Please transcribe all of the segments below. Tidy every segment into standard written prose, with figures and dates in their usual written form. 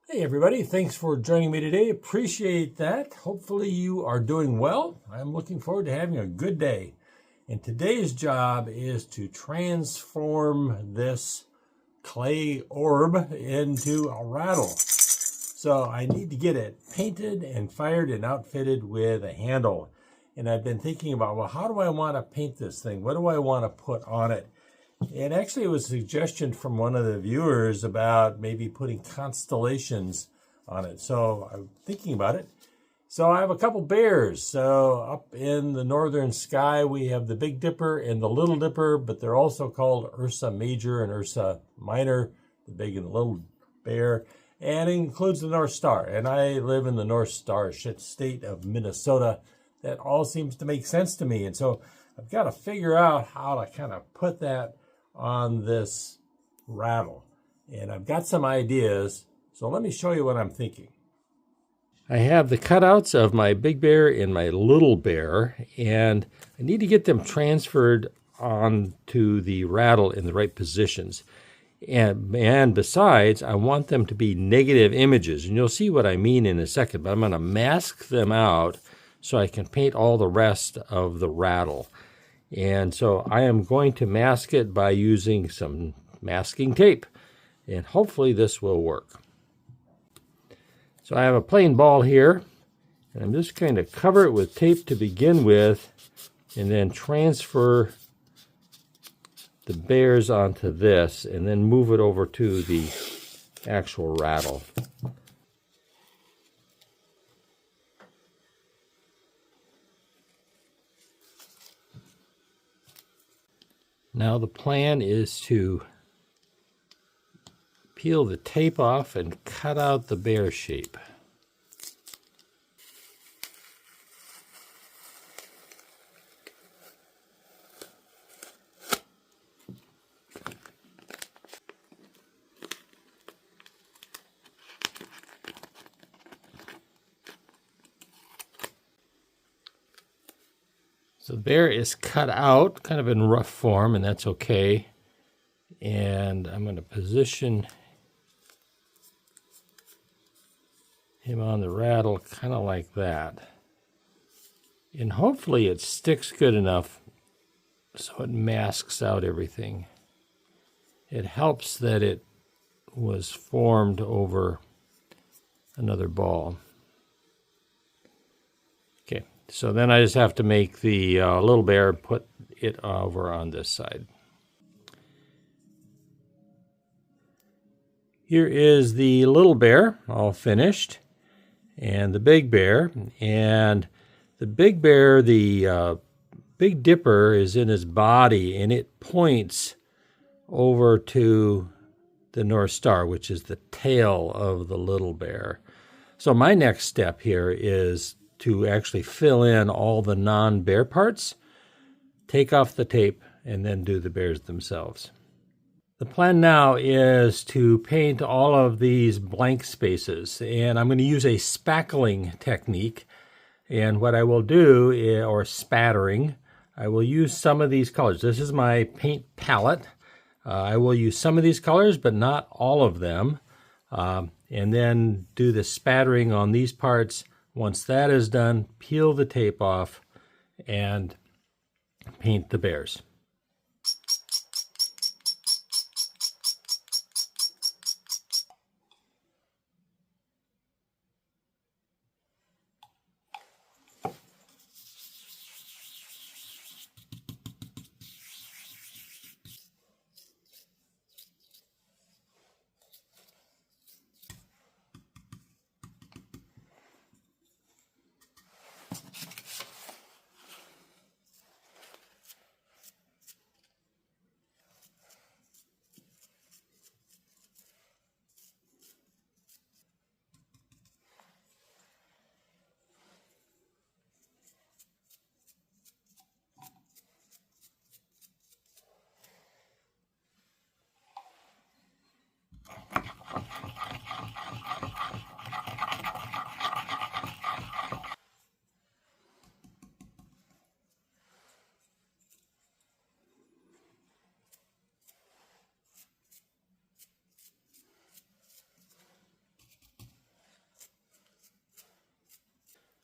Hey everybody, thanks for joining me today. Appreciate that. Hopefully you are doing well. I'm looking forward to having a good day. And today's job is to transform this clay orb into a rattle. So I need to get it painted and fired and outfitted with a handle. And I've been thinking about, well, how do I want to paint this thing? What do I want to put on it? And actually, it was a suggestion from one of the viewers about maybe putting constellations on it. So I'm thinking about it. So I have a couple bears. So up in the northern sky, we have the Big Dipper and the Little Dipper, but they're also called Ursa Major and Ursa Minor, the big and the little bear. And it includes the North Star. And I live in the North Star state of Minnesota. That all seems to make sense to me. And so I've got to figure out how to kind of put that on this rattle. And I've got some ideas, so let me show you what I'm thinking. I have the cutouts of my big bear and my little bear, and I need to get them transferred onto the rattle in the right positions. And besides, I want them to be negative images, and you'll see what I mean in a second, but I'm going to mask them out so I can paint all the rest of the rattle. And so I am going to mask it by using some masking tape, and hopefully this will work. So I have a plain ball here, and I'm just going to cover it with tape to begin with, and then transfer the bears onto this, and then move it over to the actual rattle. Now the plan is to peel the tape off and cut out the bear shape. So the bear is cut out, kind of in rough form, and that's okay. And I'm going to position him on the rattle kind of like that. And hopefully it sticks good enough so it masks out everything. It helps that it was formed over another ball. Okay, so then I just have to make the little bear put it over on this side. Here is the little bear, all finished, and the big bear. And the big bear, the Big Dipper is in his body, and it points over to the North Star, which is the tail of the little bear. So my next step here is to actually fill in all the non-bear parts, take off the tape, and then do the bears themselves. The plan now is to paint all of these blank spaces, and I'm going to use a spackling technique. And what I will do, or spattering, I will use some of these colors. This is my paint palette. I will use some of these colors, but not all of them. And then do the spattering on these parts. Once that is done, peel the tape off and paint the bears.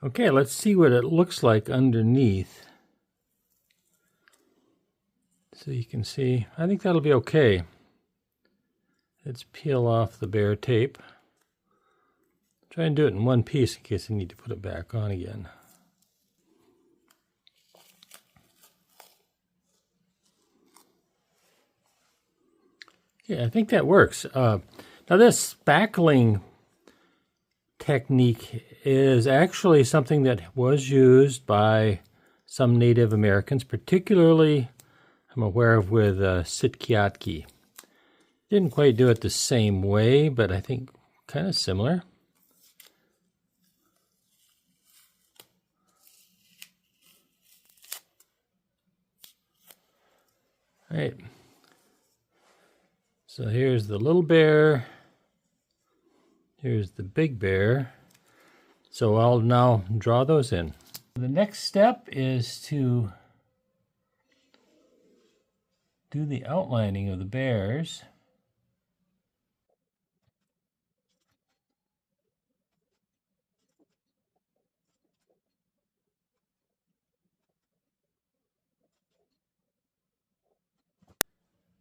Okay, let's see what it looks like underneath. So you can see, I think that'll be okay. Let's peel off the bear tape. Try and do it in one piece in case I need to put it back on again. Yeah, I think that works. Now this spackling technique is actually something that was used by some Native Americans, particularly I'm aware of with Sitkiatki. Didn't quite do it the same way, but I think kind of similar. All right. So here's the little bear. Here's the big bear. So I'll now draw those in. The next step is to do the outlining of the bears.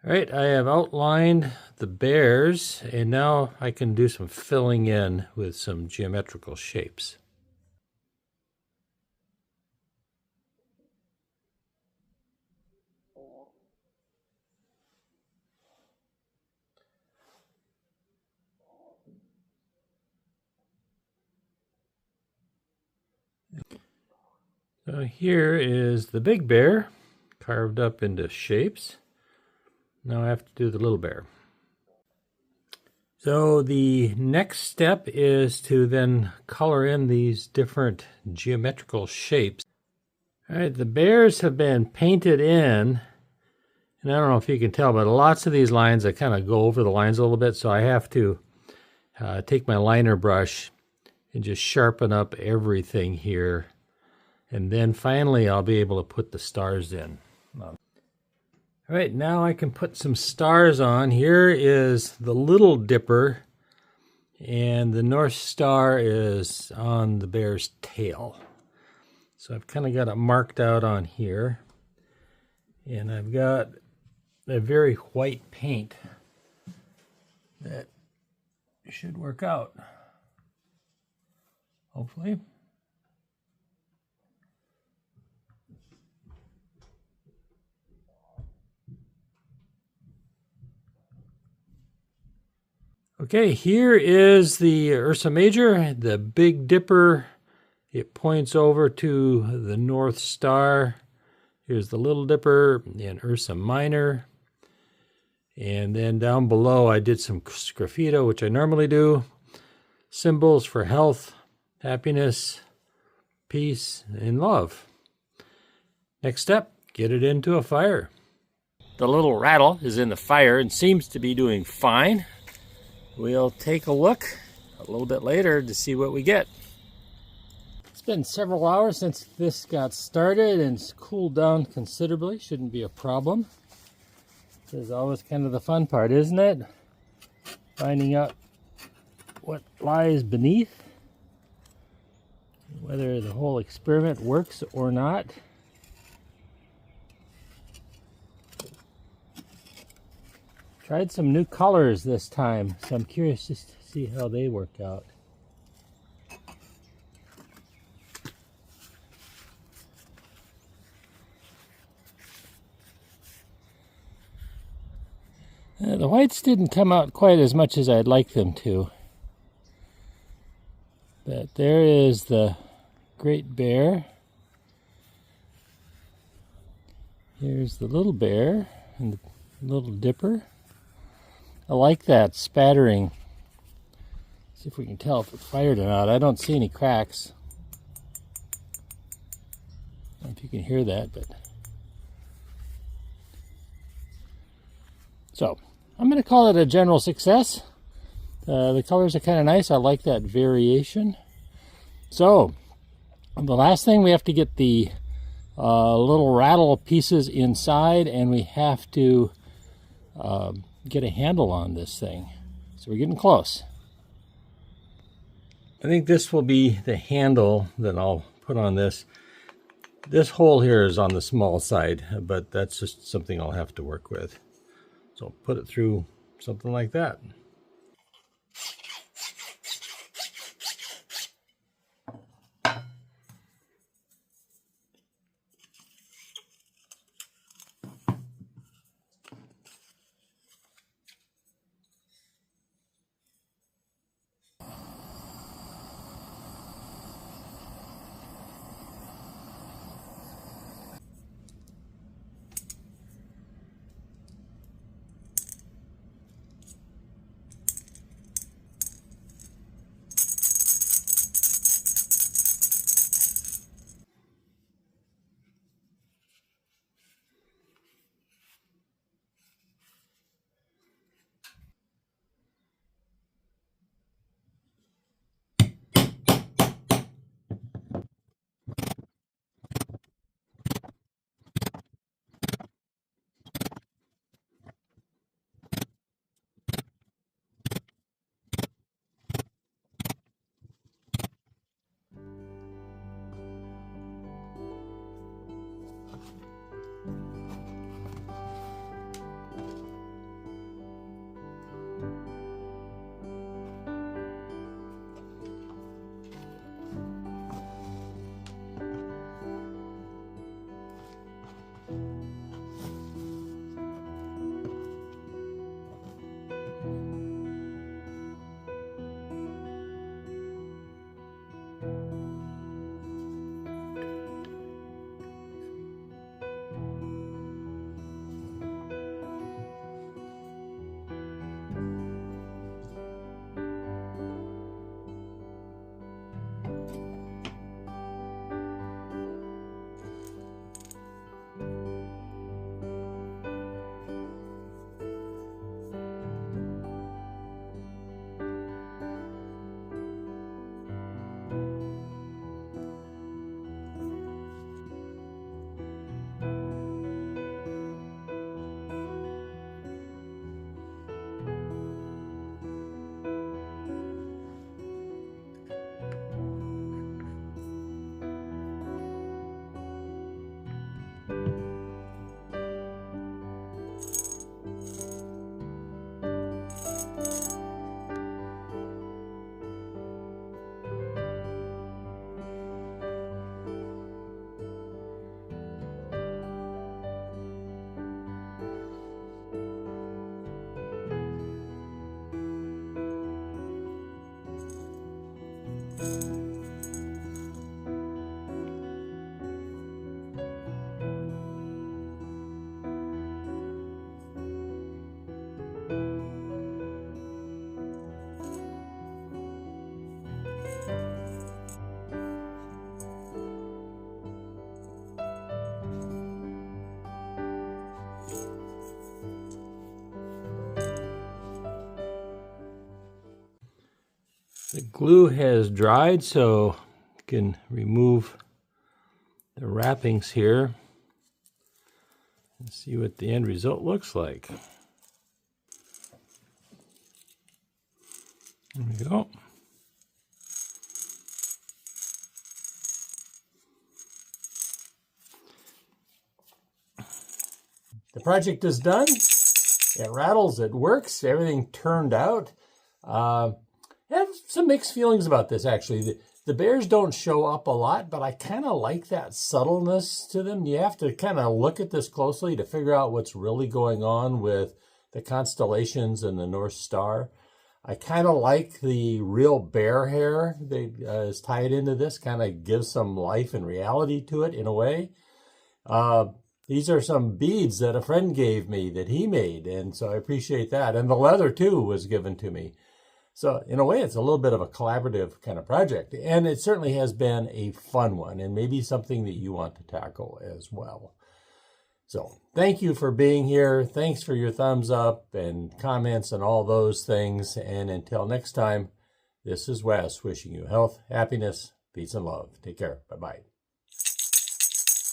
All right, I have outlined the bears, and now I can do some filling in with some geometrical shapes. So here is the big bear carved up into shapes. Now I have to do the little bear. So the next step is to then color in these different geometrical shapes. All right, the bears have been painted in, and I don't know if you can tell, but lots of these lines, I kind of go over the lines a little bit, so I have to take my liner brush and just sharpen up everything here. And then finally I'll be able to put the stars in. All right, now I can put some stars on. Here is the Little Dipper, and the North Star is on the bear's tail. So I've kind of got it marked out on here. And I've got a very white paint that should work out, hopefully. Okay, here is the Ursa Major, the Big Dipper. It points over to the North Star. Here's the Little Dipper and Ursa Minor. And then down below I did some sgraffito, which I normally do. Symbols for health, happiness, peace, and love. Next step, get it into a fire. The little rattle is in the fire and seems to be doing fine. We'll take a look a little bit later to see what we get. It's been several hours since this got started and it's cooled down considerably. Shouldn't be a problem. This is always kind of the fun part, isn't it? Finding out what lies beneath, whether the whole experiment works or not. Tried some new colors this time, so I'm curious just to see how they work out. The whites didn't come out quite as much as I'd like them to. But there is the Great Bear. Here's the Little Bear and the Little Dipper. I like that spattering. See if we can tell if it fired or not. I don't see any cracks. I don't know if you can hear that, but... So, I'm going to call it a general success. The colors are kind of nice. I like that variation. So, the last thing, we have to get the little rattle pieces inside, and we have to get a handle on this thing. So we're getting close. I think this will be the handle that I'll put on this. This hole here is on the small side, but that's just something I'll have to work with. So I'll put it through something like that. The glue has dried, so you can remove the wrappings here and see what the end result looks like. There we go. The project is done. It rattles, it works, everything turned out. I have some mixed feelings about this, actually. The bears don't show up a lot, but I kind of like that subtleness to them. You have to kind of look at this closely to figure out what's really going on with the constellations and the North Star. I kind of like the real bear hair that is tied into this, kind of gives some life and reality to it in a way. These are some beads that a friend gave me that he made, and so I appreciate that. And the leather, too, was given to me. So in a way, it's a little bit of a collaborative kind of project, and it certainly has been a fun one, and maybe something that you want to tackle as well. So thank you for being here. Thanks for your thumbs up and comments and all those things. And until next time, this is Wes wishing you health, happiness, peace, and love. Take care. Bye-bye.